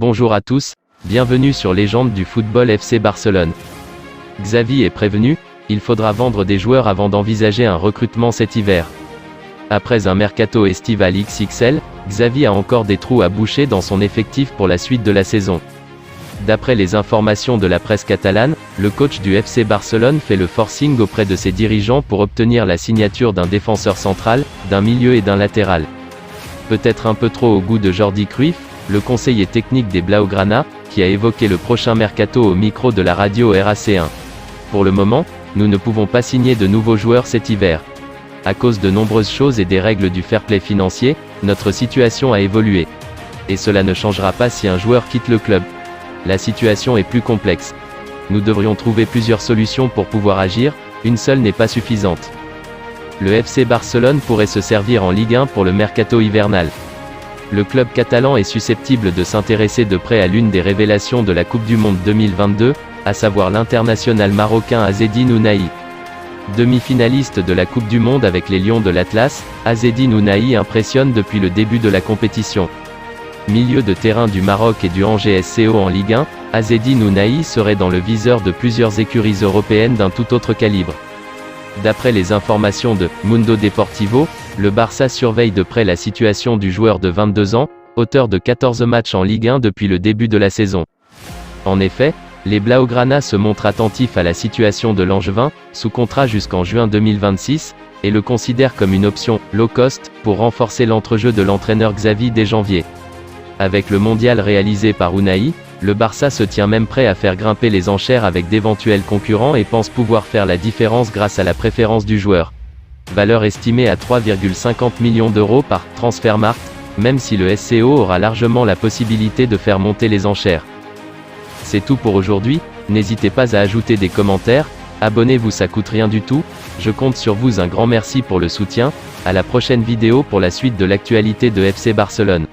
Bonjour à tous, bienvenue sur Légende du football FC Barcelone. Xavi est prévenu, il faudra vendre des joueurs avant d'envisager un recrutement cet hiver. Après un mercato estival XXL, Xavi a encore des trous à boucher dans son effectif pour la suite de la saison. D'après les informations de la presse catalane, le coach du FC Barcelone fait le forcing auprès de ses dirigeants pour obtenir la signature d'un défenseur central, d'un milieu et d'un latéral. Peut-être un peu trop au goût de Jordi Cruyff, le conseiller technique des Blaugrana, qui a évoqué le prochain mercato au micro de la radio RAC1. Pour le moment, nous ne pouvons pas signer de nouveaux joueurs cet hiver. À cause de nombreuses choses et des règles du fair play financier, notre situation a évolué. Et cela ne changera pas si un joueur quitte le club. La situation est plus complexe. Nous devrions trouver plusieurs solutions pour pouvoir agir, une seule n'est pas suffisante. Le FC Barcelone pourrait se servir en Ligue 1 pour le mercato hivernal. Le club catalan est susceptible de s'intéresser de près à l'une des révélations de la Coupe du Monde 2022, à savoir l'international marocain Azzedine Ounahi. Demi-finaliste de la Coupe du Monde avec les Lions de l'Atlas, Azzedine Ounahi impressionne depuis le début de la compétition. Milieu de terrain du Maroc et du Angers SCO en Ligue 1, Azzedine Ounahi serait dans le viseur de plusieurs écuries européennes d'un tout autre calibre. D'après les informations de Mundo Deportivo, le Barça surveille de près la situation du joueur de 22 ans, auteur de 14 matchs en Ligue 1 depuis le début de la saison. En effet, les Blaugrana se montrent attentifs à la situation de l'Angevin, sous contrat jusqu'en juin 2026, et le considèrent comme une option low cost pour renforcer l'entrejeu de l'entraîneur Xavi dès janvier. Avec le mondial réalisé par Ounahi, le Barça se tient même prêt à faire grimper les enchères avec d'éventuels concurrents et pense pouvoir faire la différence grâce à la préférence du joueur. Valeur estimée à 3,50 millions d'euros par Transfermarkt, même si le SCO aura largement la possibilité de faire monter les enchères. C'est tout pour aujourd'hui, n'hésitez pas à ajouter des commentaires, abonnez-vous, ça coûte rien du tout, je compte sur vous, un grand merci pour le soutien, à la prochaine vidéo pour la suite de l'actualité de FC Barcelone.